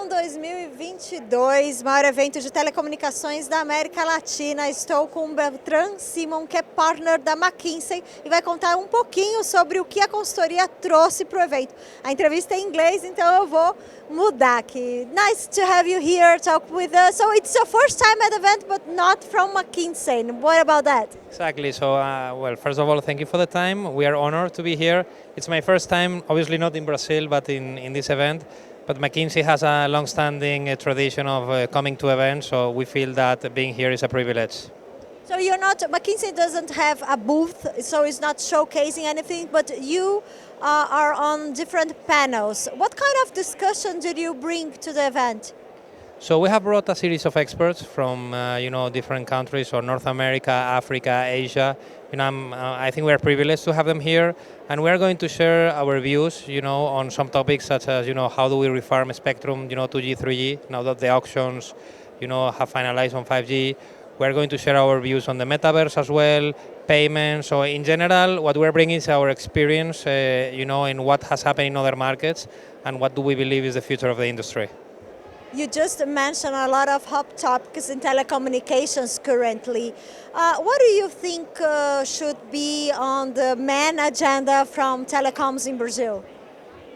Futurecom 2022, maior evento de telecomunicações da América Latina. Estou com o Beltrán Simon, que é partner da McKinsey, e vai contar um pouquinho sobre o que a consultoria trouxe para o evento. A entrevista é em inglês, então eu vou mudar aqui. Nice to have you here, talk with us. So it's your first time at the event, but not from McKinsey. What about that? Exactly. So, well, first of all, thank you for the time. We are honored to be here. It's my first time, obviously not in Brazil, but in this event. But McKinsey has a long-standing tradition of coming to events, so we feel that being here is a privilege. So you're not, McKinsey doesn't have a booth, so it's not showcasing anything, but you are on different panels. What kind of discussion did you bring to the event? So we have brought a series of experts from different countries, so North America, Africa, Asia. I think we are privileged to have them here, and we are going to share our views, on some topics such as, how do we refarm spectrum, 2G, 3G, now that the auctions, have finalized on 5G. We are going to share our views on the metaverse as well, payments. So in general, what we're bringing is our experience, in what has happened in other markets, and what do we believe is the future of the industry. You just mentioned a lot of hot topics in telecommunications currently. What do you think should be on the main agenda from telecoms in Brazil?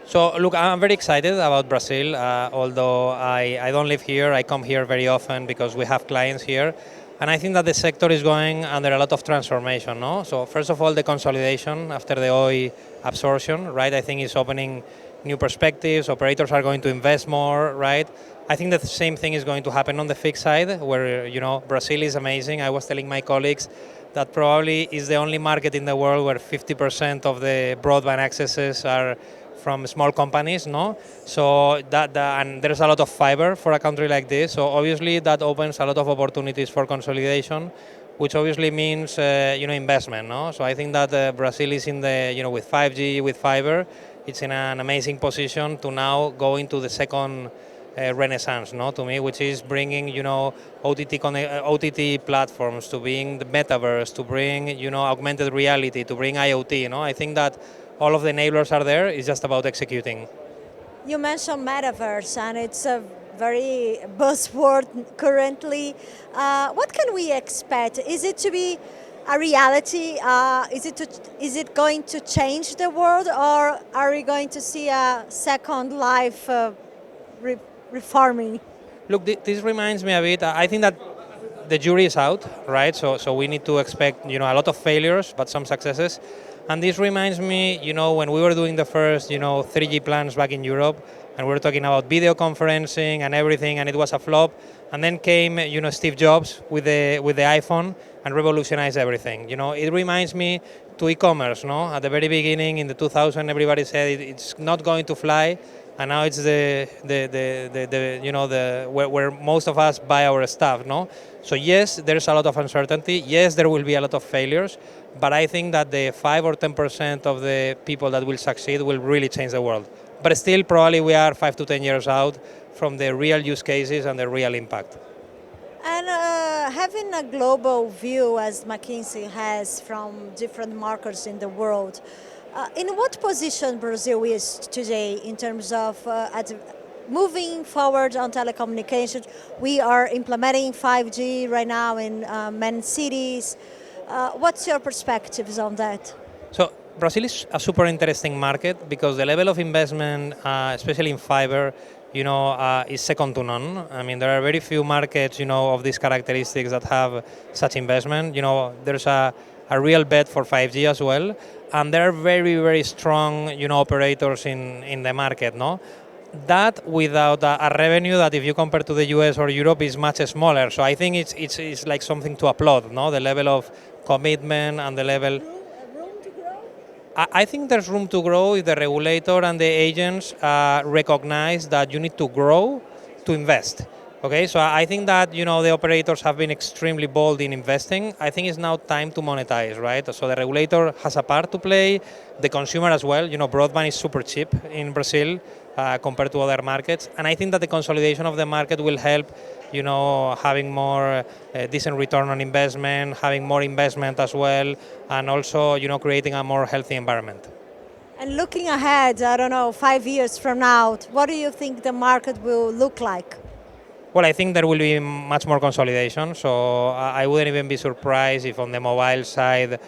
So look, I'm very excited about Brazil, although I don't live here. I come here very often because we have clients here. And I think that the sector is going under a lot of transformation. No? So first of all, the consolidation after the Oi absorption, right? I think it's opening new perspectives. Operators are going to invest more, right? I think that the same thing is going to happen on the fixed side, where Brazil is amazing. I was telling my colleagues that probably is the only market in the world where 50% of the broadband accesses are from small companies, no? So and there's a lot of fiber for a country like this. So obviously that opens a lot of opportunities for consolidation, which obviously means investment, no? So I think that Brazil is in the with 5G, with fiber, it's in an amazing position to now go into the second renaissance, no, to me, which is bringing OTT platforms, to bring the metaverse, to bring augmented reality, to bring IoT. I think that all of the enablers are there. It's just about executing. You mentioned metaverse, and it's a very buzzword currently. What can we expect? Is it to be a reality? Is it going to change the world, or are we going to see a second life reforming? Look, this reminds me a bit. I think that the jury is out, right? So we need to expect a lot of failures, but some successes. And this reminds me, when we were doing the first 3G plans back in Europe, and we were talking about video conferencing and everything, and it was a flop. And then came Steve Jobs with the iPhone and revolutionized everything. It reminds me to e-commerce. No, at the very beginning in the 2000s, everybody said it's not going to fly. And now it's where most of us buy our stuff, no? So yes, there's a lot of uncertainty. Yes, there will be a lot of failures, but I think that the 5 or 10% of the people that will succeed will really change the world. But still, probably we are 5 to 10 years out from the real use cases and the real impact. And having a global view, as McKinsey has, from different markets in the world, in what position Brazil is today in terms of moving forward on telecommunications? We are implementing 5G right now in many cities. What's your perspectives on that? So Brazil is a super interesting market because the level of investment, especially in fiber, is second to none. I mean, there are very few markets, of these characteristics that have such investment. There's a real bet for 5G as well. And there are very, very strong, operators in the market, no? That without a revenue that, if you compare to the US or Europe, is much smaller. So I think it's like something to applaud, no? The level of commitment and the level. Room to grow? I think there's room to grow if the regulator and the agents recognize that you need to grow to invest. Okay, so I think that the operators have been extremely bold in investing. I think it's now time to monetize, right? So the regulator has a part to play, the consumer as well. Broadband is super cheap in Brazil compared to other markets, and I think that the consolidation of the market will help, having more decent return on investment, having more investment as well, and also creating a more healthy environment. And looking ahead, I don't know, 5 years from now, what do you think the market will look like? Well, I think there will be much more consolidation. So I wouldn't even be surprised if on the mobile side,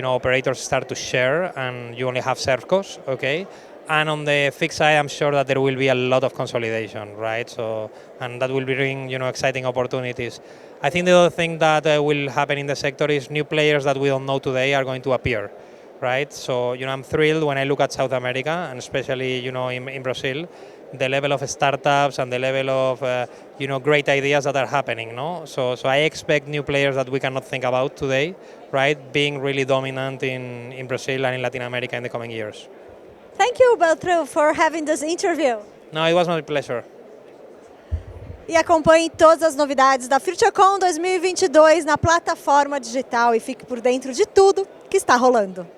operators start to share and you only have servcos, okay? And on the fixed side, I'm sure that there will be a lot of consolidation, right? So, and that will bring, exciting opportunities. I think the other thing that will happen in the sector is new players that we don't know today are going to appear, right? So, I'm thrilled when I look at South America, and especially, in Brazil, the level of startups and the level of, great ideas that are happening, no? So I expect new players that we cannot think about today, right, being really dominant in Brazil and in Latin America in the coming years. Thank you, Beltrão, for having this interview. No, it was my pleasure. E acompanhe todas as novidades da Futurecom 2022 na plataforma digital e fique por dentro de tudo que está rolando.